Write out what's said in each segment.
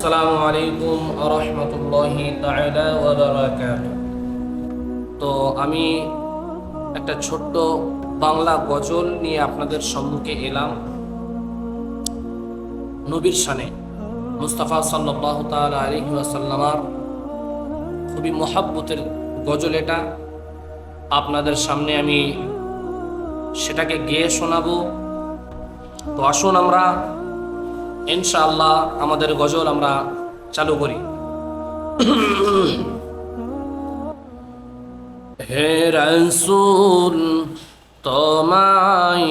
আসসালামু আলাইকুম ওয়া রাহমাতুল্লাহি তাআলা ওয়া বারাকাতুহু। তো আমি একটা ছোট্ট বাংলা গজল নিয়ে আপনাদের সম্মুখে এলাম। নবীর শানে মুস্তাফা সাল্লাল্লাহু তাআলা আলাইহি ওয়াসাল্লামার খুবই মহব্বতের গজল এটা। আপনাদের সামনে আমি সেটাকে গেয়ে শোনাবো। তো আসুন আমরা ইনশাআল্লাহ আমাদের গজল আমরা চালু করি। হে রাসূল তোমায়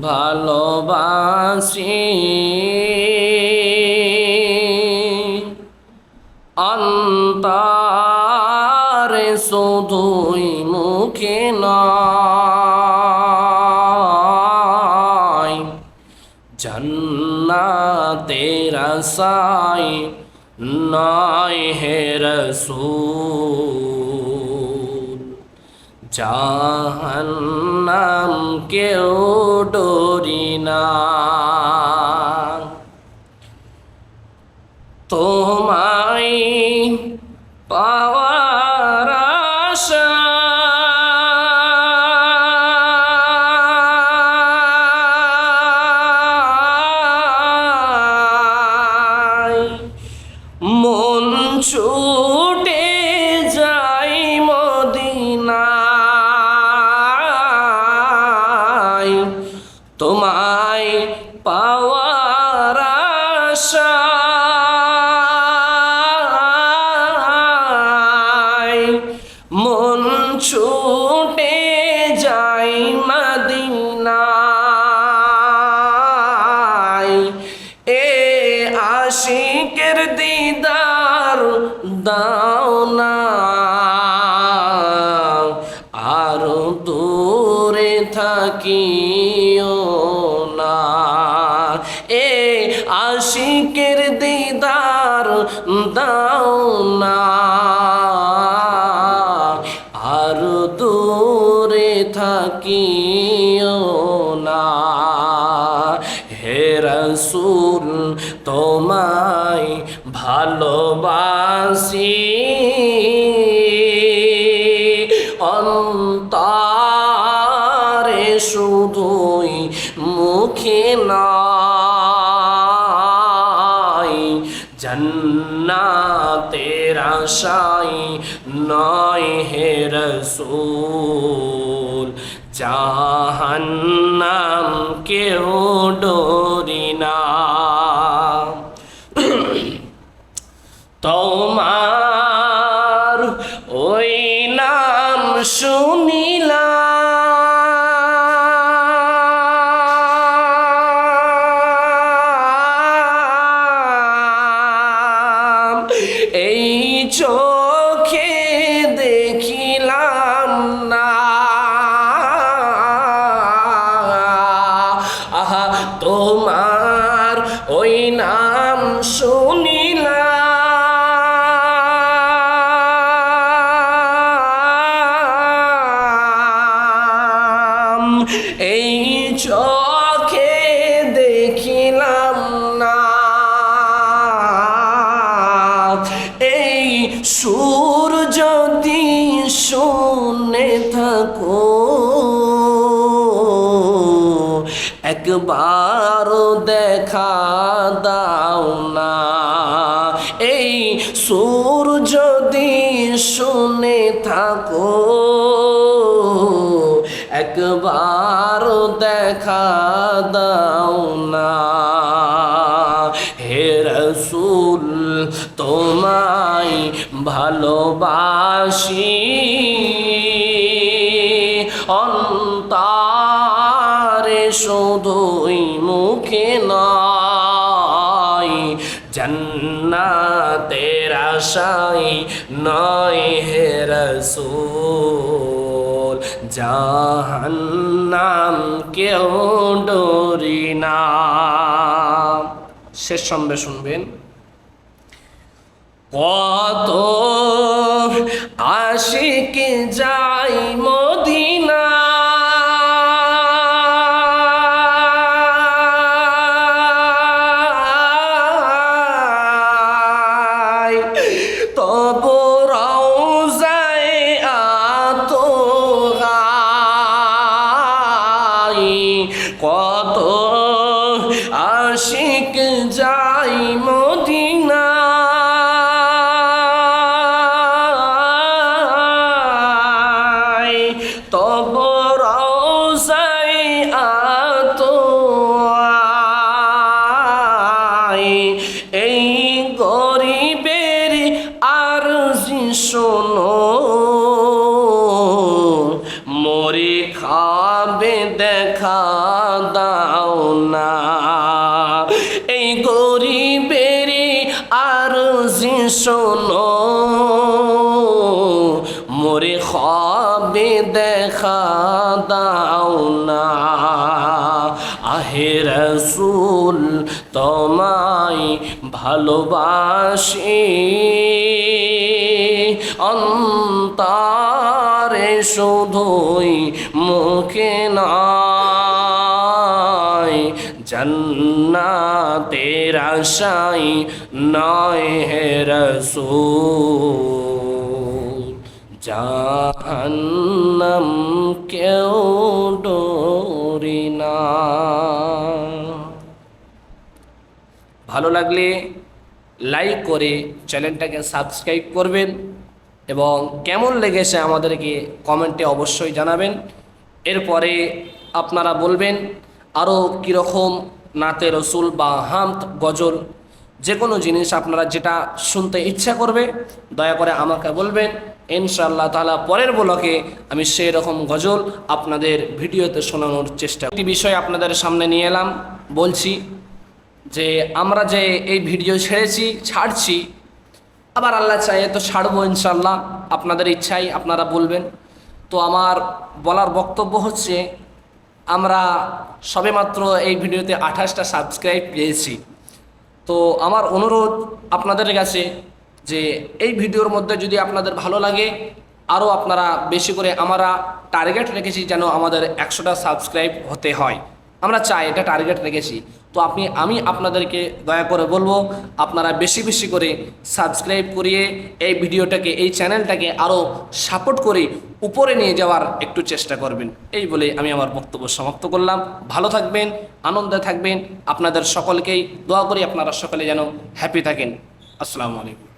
ভালোবাসি, অন্তরে শুধুই মুখে নয়, জান্নাতের আশায় নয় হে রাসূল, জাহান্নাম কেউ ডরি না। তোমায় পাওয়ার আশায় মন ছুটে যাই মদিনায়, তোমায় পাওয়ার আশায় মন ছুটে যাই মদিনায়। এ আশিকের দিদার দাও না, আরো দূরে থাকিও না। এ আশিকের দিদার দাও না, আরো দূরে থাকিও না। হে রাসূল তোমায় ভালোবাসি, অন্তরে শুধুই মুখে নয়, জান্নাতের আশায় নয় হে রাসূল, জাহান্নাম কেউ ডরি না। তোমার ওই নাম শুনিলাম, এই চোখে দেখিলাম না। আহা তোমার ওই নাম শুনিলাম, এই চোখে দেখিলাম না। এই সুর যদি শুনে থাকো, একবার দেখা দাও না। এই সুর যদি শুনে থাকো, একবার দেখা দাও না। হে রাসূল তোমায় ভালোবাসি, অন্তরে শুধুই মুখে নয়, জান্নাতের আশায় নয় হে রাসূল, জাহান্নাম কেউ ডরি না। শেষ সন্ধ্যে শুনবেন। কত আশিক যাই মদিনা, তব রওজায় আত গাই, কত আশিক যাই মদিনায়, তব রওজায় আত গাই। এই গরিবের আরজি শোনো, মরে খাবে দেখা দাও না। এই গরিবের আরজি শোনো, মরে খাবে দেখা দাও না। আহে রাসূল তোমায় ভালোবাসি, অন্তরে শুধুই মুখে নয়, জান্নাতের আশায় নয় হে রাসূল, জাহান্নাম কেউ ডরি না। ভালো লাগলে লাইক করে চ্যানেলটাকে সাবস্ক্রাইব করবেন এবং কেমন লেগেছে আমাদেরকে কমেন্টে অবশ্যই জানাবেন। এরপরে আপনারা বলবেন আরও কীরকম নাতে রসুল বা হামদ গজল যে কোনো জিনিস আপনারা যেটা শুনতে ইচ্ছা করবে দয়া করে আমাকে বলবেন। ইনশাআল্লাহ তাআলা পরের ব্লকে আমি সেই রকম গজল আপনাদের ভিডিওতে শোনানোর চেষ্টা। একটি বিষয় আপনাদের সামনে নিয়ে এলাম, বলছি যে আমরা যে এই ভিডিও ছাড়ছি, আবার আল্লাহ চাইয়ে তো ছাড়বো ইনশাআল্লাহ, আপনাদের ইচ্ছাই আপনারা বলবেন। তো আমার বলার বক্তব্য হচ্ছে, আমরা সবেমাত্র এই ভিডিওতে 28টা সাবস্ক্রাইব পেয়েছি। তো আমার অনুরোধ আপনাদের কাছে যে এই ভিডিওর মধ্যে যদি আপনাদের ভালো লাগে আরও আপনারা বেশি করে, আমরা টার্গেট রেখেছি যেন আমাদের 100টা সাবস্ক্রাইব হতে হয়, আমরা চাই, এটা টার্গেট রেখেছি। তো আমি আপনাদেরকে দয়া করে বলবো আপনারা বেশি বেশি করে সাবস্ক্রাইব করিয়ে এই ভিডিওটাকে, এই চ্যানেলটাকে আরও সাপোর্ট করে উপরে নিয়ে যাওয়ার একটু চেষ্টা করবেন। এই বলে আমি আমার বক্তব্য সমাপ্ত করলাম। ভালো থাকবেন, আনন্দে থাকবেন, আপনাদের সকলকেই দোয়া করি আপনারা সকলে যেন হ্যাপি থাকেন। আসসালামু আলাইকুম।